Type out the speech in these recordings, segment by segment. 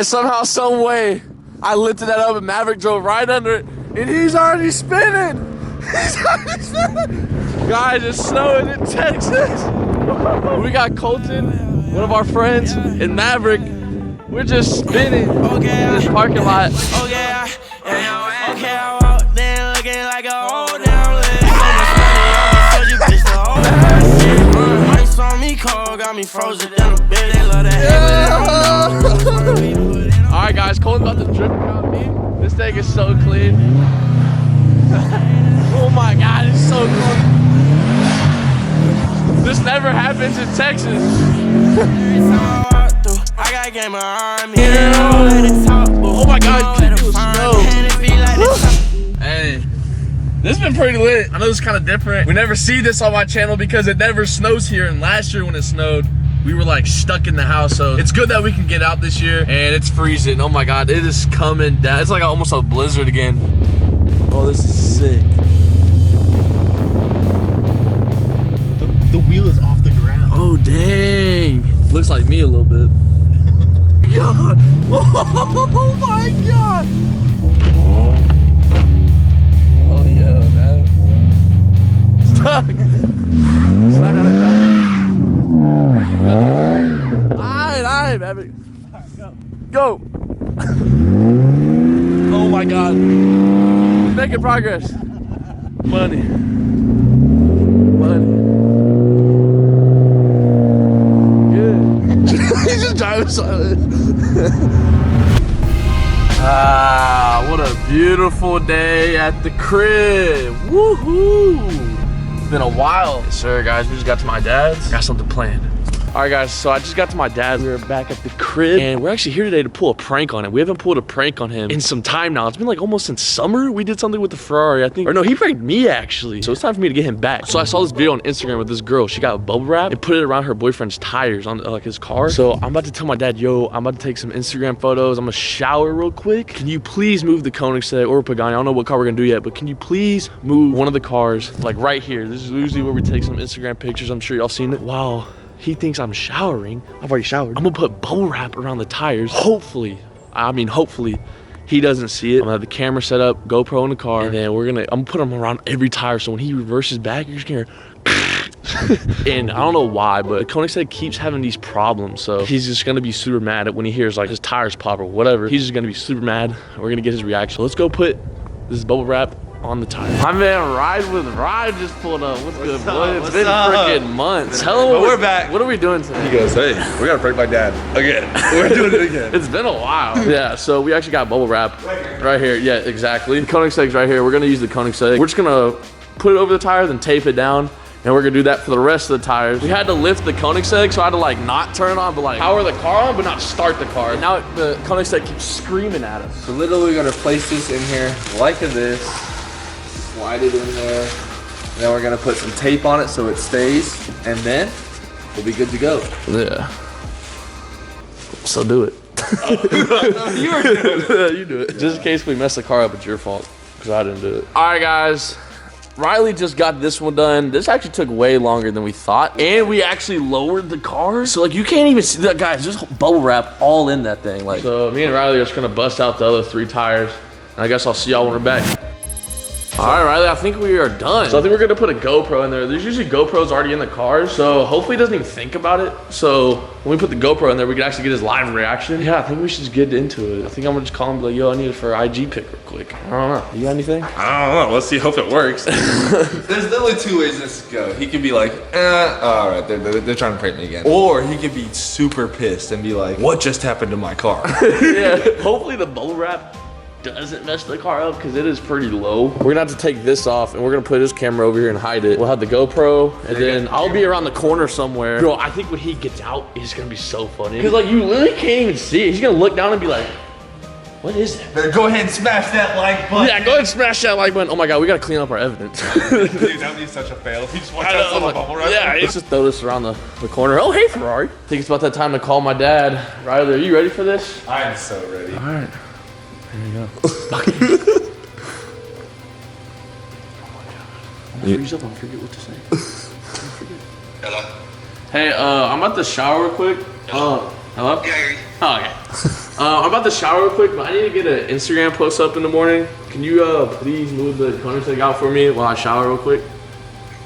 Somehow, some way, I lifted that up and Maverick drove right under it, and he's already spinning. He's already spinning. Guys, it's snowing in Texas. We got Colton, one of our friends, and Maverick. We're just spinning in this parking lot. Oh yeah, okay, I walked in looking like a old down leg. Ice on me cold, got me frozen in a bed. They love that. Alright guys, Colton's about to drip around me. This thing is so clean. Oh my god, it's so cool. This never happens in Texas. I got game behind me. Oh my god, keep it snow. Hey, this has been pretty lit. I know this is kind of different. We never see this on my channel because it never snows here. And last year when it snowed, we were like stuck in the house. So it's good that we can get out this year. And it's freezing. Oh my god, it is coming down. It's like almost a blizzard again. Oh, this is sick. The wheel is off the ground. Oh dang. Looks like me a little bit. God. Oh my god. Oh yeah, man. Stuck. Alright, baby. Go. Oh my god. We're making progress. Money. He's just driving silent. Ah, what a beautiful day at the crib. Woohoo! It's been a while. Yes, sir, guys. We just got to my dad's. Got something planned. All right, guys, so I just got to my dad's. We're back at the crib, and we're actually here today to pull a prank on him. We haven't pulled a prank on him in some time now. It's been like almost since summer. We did something with the Ferrari, I think. Or no, he pranked me, actually. So it's time for me to get him back. So I saw this video on Instagram with this girl. She got bubble wrap and put it around her boyfriend's tires on like his car. So I'm about to tell my dad, yo, I'm about to take some Instagram photos. I'm gonna shower real quick. Can you please move the Koenigsegg or Pagani? I don't know what car we're gonna do yet, but can you please move one of the cars like right here? This is usually where we take some Instagram pictures. I'm sure y'all seen it. Wow. He thinks I'm showering. I've already showered. I'm gonna put bubble wrap around the tires. Hopefully he doesn't see it. I'm gonna have the camera set up, GoPro in the car, and then I'm gonna put them around every tire. So when he reverses back, you're just gonna hear and I don't know why, but Koenigsegg keeps having these problems. So he's just gonna be super mad at when he hears like his tires pop or whatever. He's just gonna be super mad. We're gonna get his reaction. So let's go put this bubble wrap on the tire. My man Ride just pulled up. What's good, boy? It's been freaking months. Tell him we're back. What are we doing today? He goes, hey, we gotta prank my dad again. We're doing it again. It's been a while. Yeah, so we actually got bubble wrap right here. Yeah, exactly. The Koenigsegg's right here. We're gonna use the Koenigsegg. We're just gonna put it over the tires and tape it down. And we're gonna do that for the rest of the tires. We had to lift the Koenigsegg, so I had to like not turn on, but like power the car on, but not start the car. And now the Koenigsegg keeps screaming at us. So literally we're gonna place this in here like this, slide it in there, and then we're gonna put some tape on it so it stays, and then we'll be good to go. Yeah. So do it. You were doing it. You do it. Just in case we mess the car up, it's your fault, because I didn't do it. All right, guys. Riley just got this one done. This actually took way longer than we thought. And we actually lowered the car. So like you can't even see that, guys. Just bubble wrap all in that thing. Like, so me and Riley are just gonna bust out the other 3 tires. And I guess I'll see y'all when we're back. All right, Riley, I think we are done. So I think we're gonna put a GoPro in there. There's usually GoPros already in the cars, so hopefully he doesn't even think about it. So when we put the GoPro in there, we can actually get his live reaction. Yeah, I think we should just get into it. I think I'm gonna just call him and be like, yo, I need it for an IG pic real quick. I don't know. You got anything? I don't know. Let's see. Hope it works. There's literally 2 ways this could go. He could be like, all right, they're trying to prank me again. Or he could be super pissed and be like, what just happened to my car? Yeah, hopefully the bubble wrap doesn't mess the car up because it is pretty low. We're gonna have to take this off and we're gonna put his camera over here and hide it. We'll have the GoPro and then I'll be around the corner somewhere. Bro, I think when he gets out, it's gonna be so funny. Cause like you literally can't even see it. He's gonna look down and be like, what is that? Better go ahead and smash that like button. Yeah, go ahead and smash that like button. Oh my God, we gotta clean up our evidence. Dude, that would be such a fail. He just walked out of bubble wrap. Yeah, let's just throw this around the corner. Oh, hey, Ferrari. I think it's about that time to call my dad. Riley, are you ready for this? I am so ready. All right. Here you go. Freeze up, I'll forget what to say. Hello. Hey, I'm at the shower real quick. Hello? Yeah, I hear you. Oh, okay. I'm about to shower real quick, but I need to get an Instagram post up in the morning. Can you please move the Koenigsegg out for me while I shower real quick?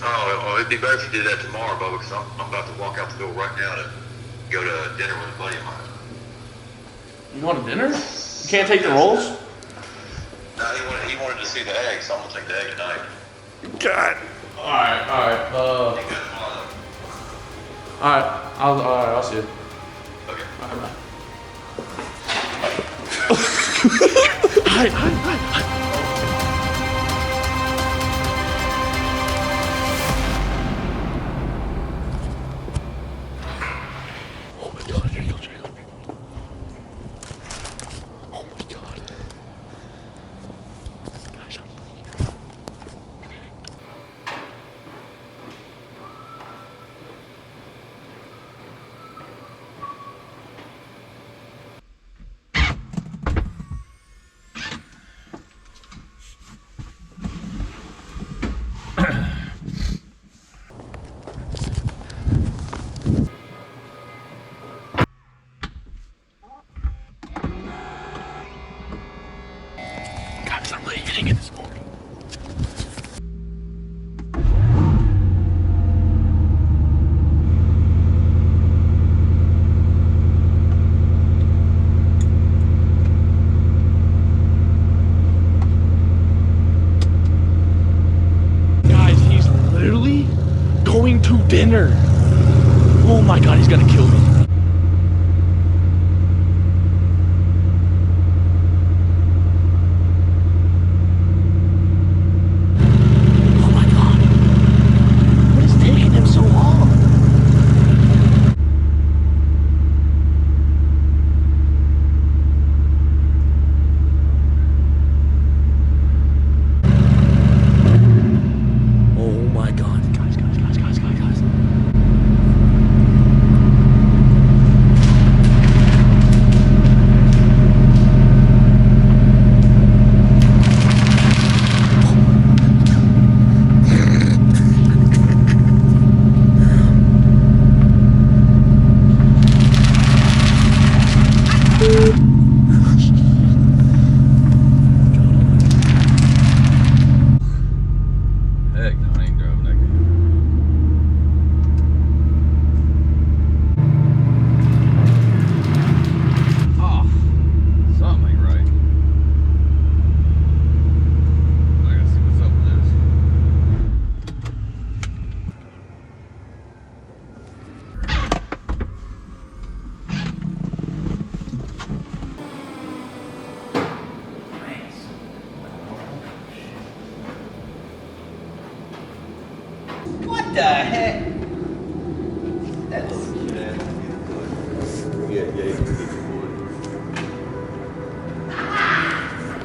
Oh, it'd be better if you did that tomorrow, Bubba, because I'm about to walk out the door right now to go to dinner with a buddy of mine. You going to dinner? You can't take the rolls? No, he wanted to see the egg, so I'm gonna take the egg tonight. God. Alright. I'll see you. Okay. Alright, bye. Hi. Oh my god, here you go, Jacob. Oh my god. Guys, guys, I'm leaving it this morning. Guys, he's literally going to dinner. Oh my god, he's gonna kill me. Oh my god. What is taking him so long? Oh my god. Guys. Heck no, I ain't driving that good. Oh, something ain't right. I gotta see what's up with this. What the heck? That's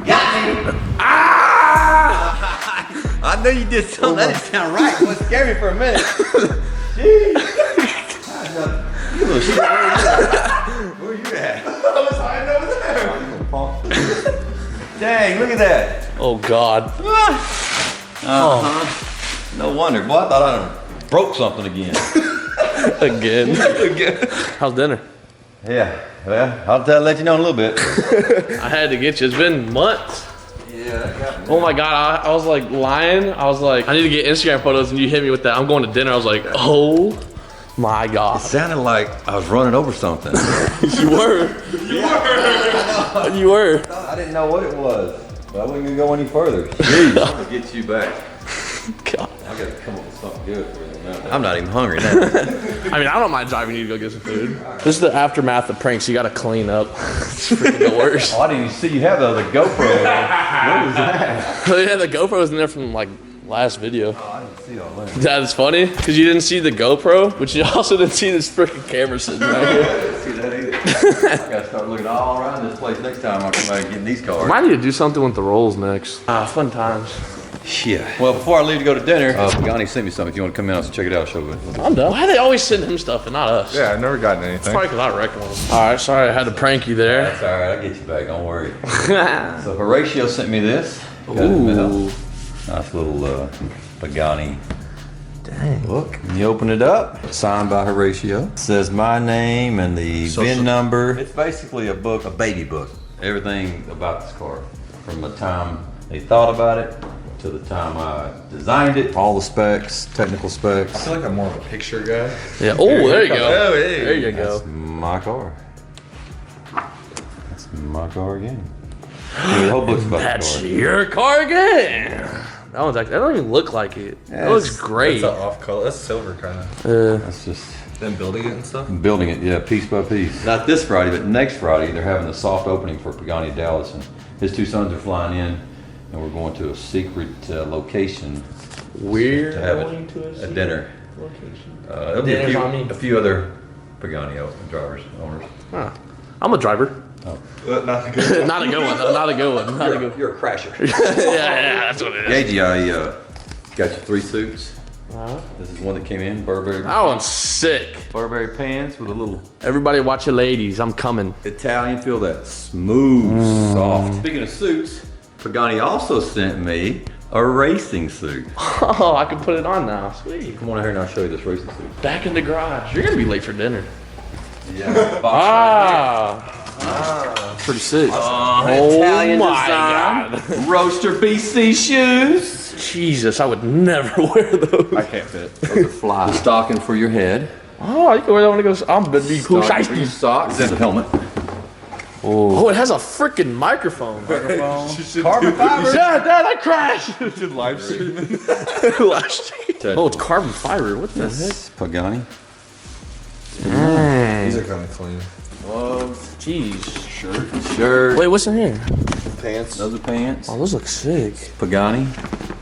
got me. I knew you did something. That didn't sound right. It scared me for a minute. Jeez. You little shit. Where you at? I was hiding over there. Dang, look at that. Oh god. No wonder. Boy, I thought I broke something again. Again. How's dinner? Yeah, well, I'll let you know in a little bit. I had to get you. It's been months. Yeah, that got me. Oh my god, I was like lying. I was like, I need to get Instagram photos, and you hit me with that. I'm going to dinner. I was like, oh my god. It sounded like I was running over something. You were. You were. I didn't know what it was, but I wasn't gonna go any further. Jeez, I'm gonna get you back. God. I gotta come up with something good for you. I'm not even hungry now. I mean, I don't mind driving you to go get some food. This is the aftermath of pranks. You gotta clean up. It's freaking the worst. Oh, I didn't even see you have the other GoPro. What was that? Yeah, the GoPro was in there from like last video. Oh, I didn't see all that. That's funny, because you didn't see the GoPro, but you also didn't see this freaking camera sitting right here. I didn't see that either. I gotta start looking all around this place next time I come back and get these cars. Might need to do something with the rolls next. Fun times. Yeah. Well, before I leave to go to dinner, Yanni sent me something. If you want to come in, I'll check it out. I'll show you. I'm done. Why do they always send him stuff and not us? Yeah, I've never gotten It's anything. probably because I wrecked one. All right, sorry I had to prank you there. That's all right. I'll get you back. Don't worry. So Horatio sent me this. Got it in the mail. Ooh. Nice little Pagani Dang. Look, you open it up, signed by Horatio. It says my name and the VIN number. It's basically a book, a baby book. Everything about this car. From the time they thought about it to the time I designed it. All the specs, technical specs. I feel like I'm more of a picture guy. Yeah. Oh, there you go. Oh, hey. There you go. That's my car. That's my car again. The whole book's about That's the car. your car again. That one's actually, that don't even look like it. That looks great. That's an off color. That's silver kind of. That's just Them building it and stuff. building it, yeah, piece by piece. Not this Friday, but next Friday, they're having a soft opening for Pagani Dallas, and his two sons are flying in, and we're going to a secret location We're to have going to a dinner. location. There'll be Dinner's on me. a few other Pagani owners. Huh. I'm a driver. Not good. Not a good one. Not a good one. Not a good. You're a crasher. Yeah, that's what it is. Gagey, I got you 3 suits. This is one that came in, Burberry. That one's sick. Burberry pants with a little Everybody watch your ladies. I'm coming. Italian feel, that smooth, soft. Speaking of suits, Pagani also sent me a racing suit. Oh, I can put it on now. Sweet. Come on out here and I'll show you this racing suit. Back in the garage. You're gonna be late for dinner. Yeah. Pretty sick. Italian my design. God. Roaster BC shoes. Jesus, I would never wear those. I can't fit. Those are fly. The stocking for your head. Oh, you can wear that when it goes. I'm gonna be cool. Stocking for your socks. And the helmet. Oh, it has a freaking microphone. Carbon fiber. Yeah, Dad, I crashed. Live streaming. Oh, it's carbon fiber. What the heck? That's Pagani. These are kind of clean. Jeez. Shirt. Wait, what's in here? Pants. Those are pants. Oh, those look sick. Pagani.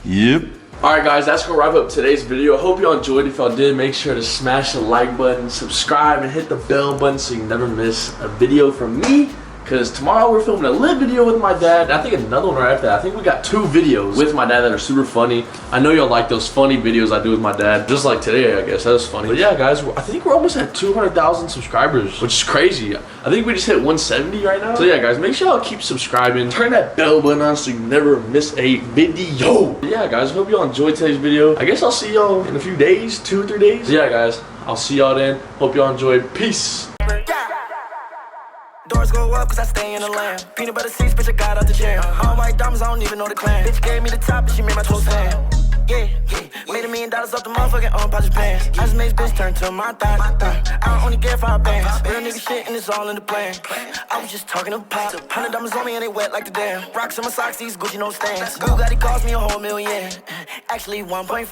Yep. Alright guys, that's gonna wrap up today's video. I hope y'all enjoyed. If y'all did, make sure to smash the like button, subscribe, and hit the bell button so you never miss a video from me. Because tomorrow we're filming a lit video with my dad. And I think another one right after that. I think we got 2 videos with my dad that are super funny. I know y'all like those funny videos I do with my dad. Just like today, I guess. That was funny. But yeah, guys, I think we're almost at 200,000 subscribers, which is crazy. I think we just hit 170 right now. So yeah, guys, make sure y'all keep subscribing. Turn that bell button on so you never miss a video. But yeah, guys, hope y'all enjoyed today's video. I guess I'll see y'all in a few days, 2 or 3 days. So yeah, guys, I'll see y'all then. Hope y'all enjoyed. Peace. Doors go up cause I stay in the land. Peanut butter seats, bitch, I got out the jam. All white diamonds, I don't even know the clan. Bitch gave me the top and she made my toes fan. Yeah, made $1 million off the motherfucking Porsche pants. I just made this bitch turn to my thigh. I only get 5 bands. Real nigga shit and it's all in the plan. I was just talking to Pop. 100 diamonds on me and they wet like the dam. Rocks in my socks, these Gucci no stands. Bugatti cost me $1 million. Actually 1.5.